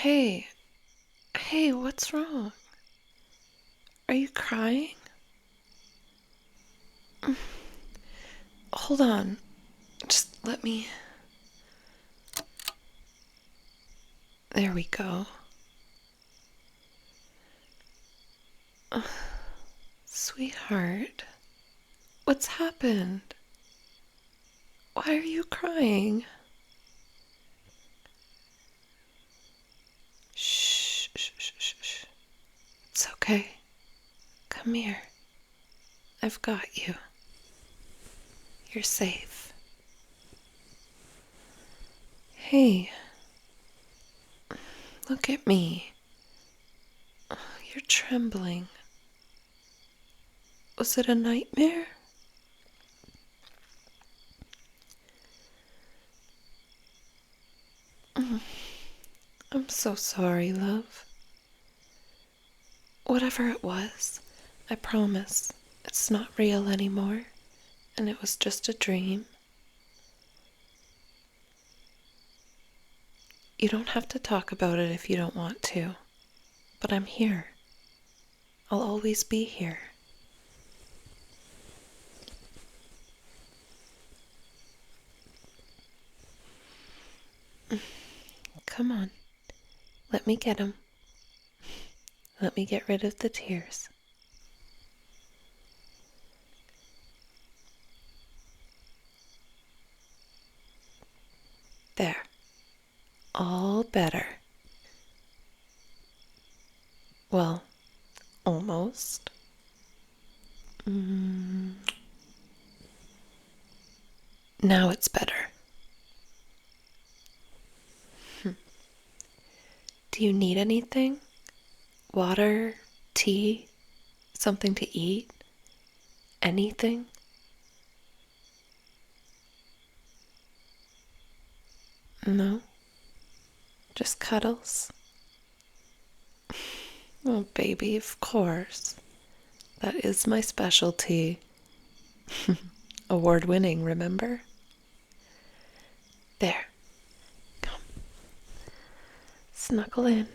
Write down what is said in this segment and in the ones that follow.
Hey, hey, what's wrong? Are you crying? Hold on. Just let me. There we go. Sweetheart, what's happened? Why are you crying? Shh, shh, shh, shh, shh. It's okay. Come here. I've got you. You're safe. Hey, look at me. You're trembling. Was it a nightmare? I'm so sorry, love. Whatever it was, I promise it's not real anymore, and it was just a dream. You don't have to talk about it if you don't want to, but I'm here. I'll always be here. Come on, let me get him. Let me get rid of the tears. There. All better. Well, almost. Now it's better. Do you need anything? Water? Tea? Something to eat? Anything? No? Just cuddles? Oh, baby, of course. That is my specialty. Award-winning, remember? There. Come. Snuggle in.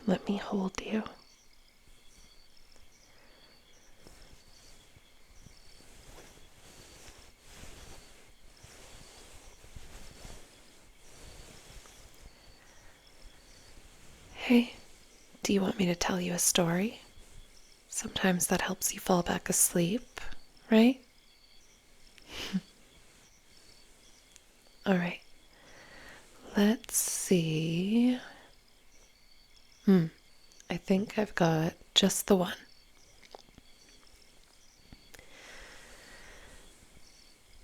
Let me hold you. Hey, do you want me to tell you a story? Sometimes that helps you fall back asleep, right? All right. Let's see. I think I've got just the one.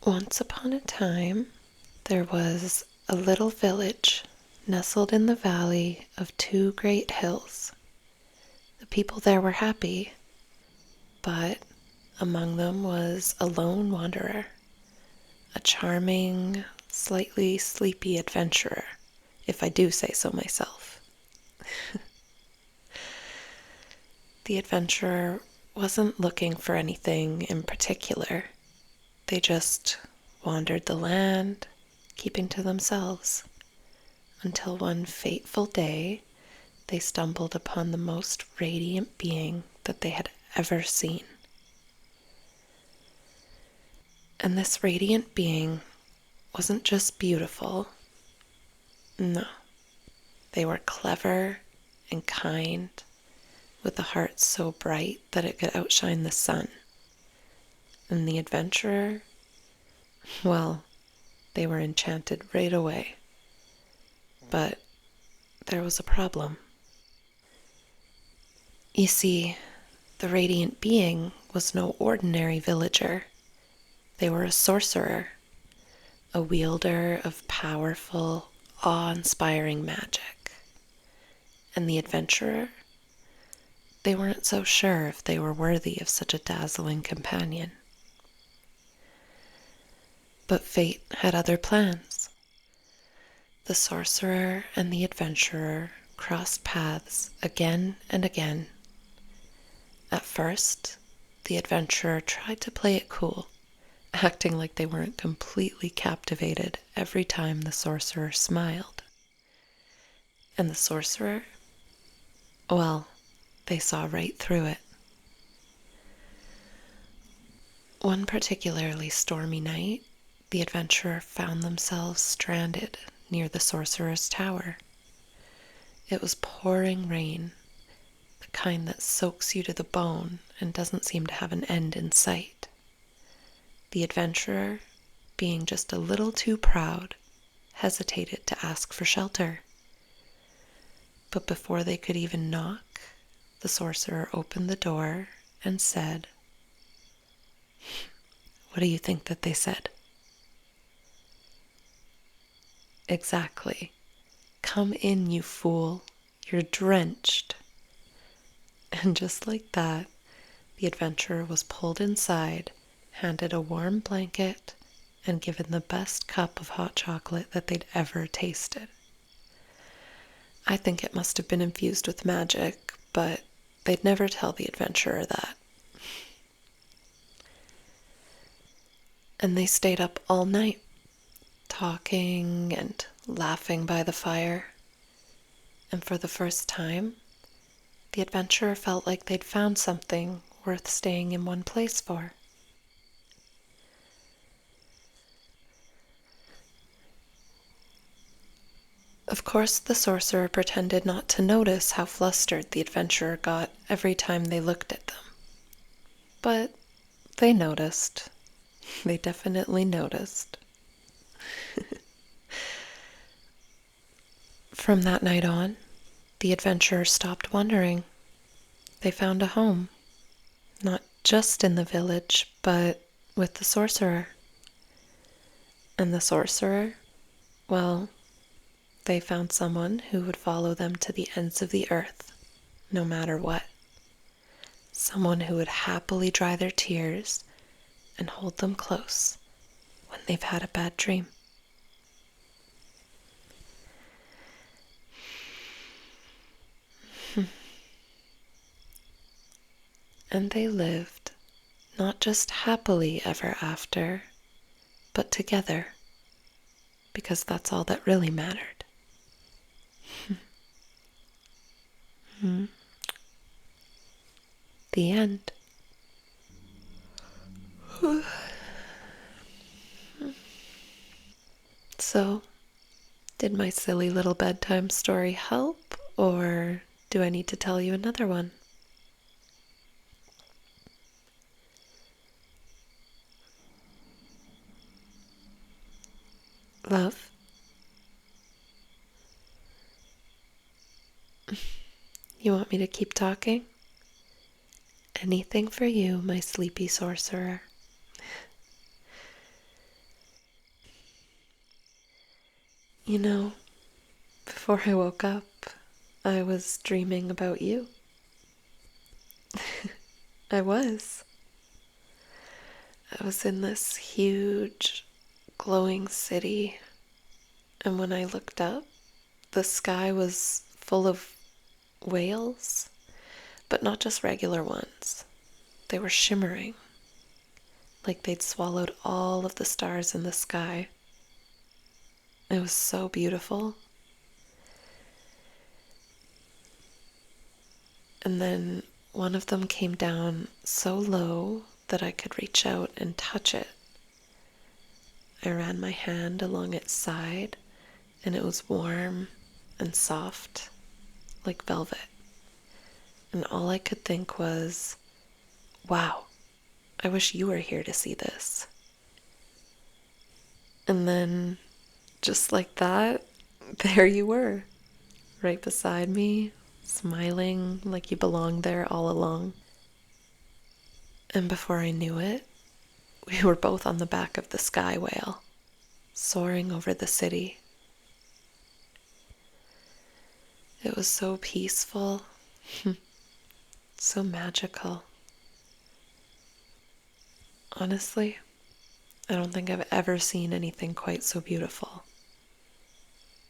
Once upon a time, there was a little village nestled in the valley of two great hills. The people there were happy, but among them was a lone wanderer, a charming, slightly sleepy adventurer, if I do say so myself. The adventurer wasn't looking for anything in particular. They just wandered the land, keeping to themselves, until one fateful day they stumbled upon the most radiant being that they had ever seen. And this radiant being wasn't just beautiful. No, they were clever and kind, with a heart so bright that it could outshine the sun. And the adventurer, well, they were enchanted right away. But there was a problem. You see, the radiant being was no ordinary villager. They were a sorcerer, a wielder of powerful, awe-inspiring magic. And the adventurer, they weren't so sure if they were worthy of such a dazzling companion. But fate had other plans. The sorcerer and the adventurer crossed paths again and again. At first, the adventurer tried to play it cool, acting like they weren't completely captivated every time the sorcerer smiled. And the sorcerer? Well, they saw right through it. One particularly stormy night, the adventurer found themselves stranded near the sorcerer's tower. It was pouring rain, the kind that soaks you to the bone and doesn't seem to have an end in sight. The adventurer, being just a little too proud, hesitated to ask for shelter. But before they could even knock, the sorcerer opened the door and said, "What do you think that they said?" "Exactly. Come in, you fool. You're drenched." And just like that, the adventurer was pulled inside, handed a warm blanket, and given the best cup of hot chocolate that they'd ever tasted. I think it must have been infused with magic, but they'd never tell the adventurer that. And they stayed up all night, talking and laughing by the fire. And for the first time, the adventurer felt like they'd found something worth staying in one place for. Of course, the sorcerer pretended not to notice how flustered the adventurer got every time they looked at them. But they noticed. They definitely noticed. From that night on, the adventurers stopped wondering. They found a home, not just in the village, but with the sorcerer. And the sorcerer, well, they found someone who would follow them to the ends of the earth, no matter what. Someone who would happily dry their tears and hold them close when they've had a bad dream. And they lived not just happily ever after, but together, because that's all that really mattered. The end. So, did my silly little bedtime story help, or do I need to tell you another one? Love? You want me to keep talking? Anything for you, my sleepy sorcerer. You know, before I woke up, I was dreaming about you. I was. I was in this huge, glowing city, and when I looked up, the sky was full of whales, but not just regular ones. They were shimmering, like they'd swallowed all of the stars in the sky. It was so beautiful. And then one of them came down so low that I could reach out and touch it. I ran my hand along its side, and it was warm and soft, like velvet. And all I could think was, wow, I wish you were here to see this. And then, just like that, there you were, right beside me, smiling like you belonged there all along. And before I knew it, we were both on the back of the sky whale, soaring over the city. It was so peaceful, so magical. Honestly, I don't think I've ever seen anything quite so beautiful.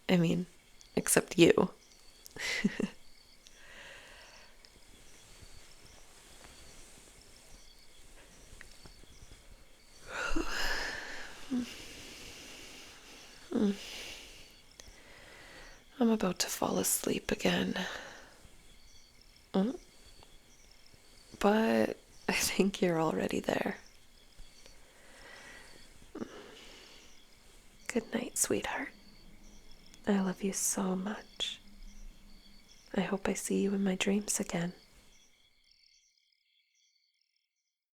I mean, except you. I'm about to fall asleep again. But I think you're already there. Good night, sweetheart. I love you so much. I hope I see you in my dreams again.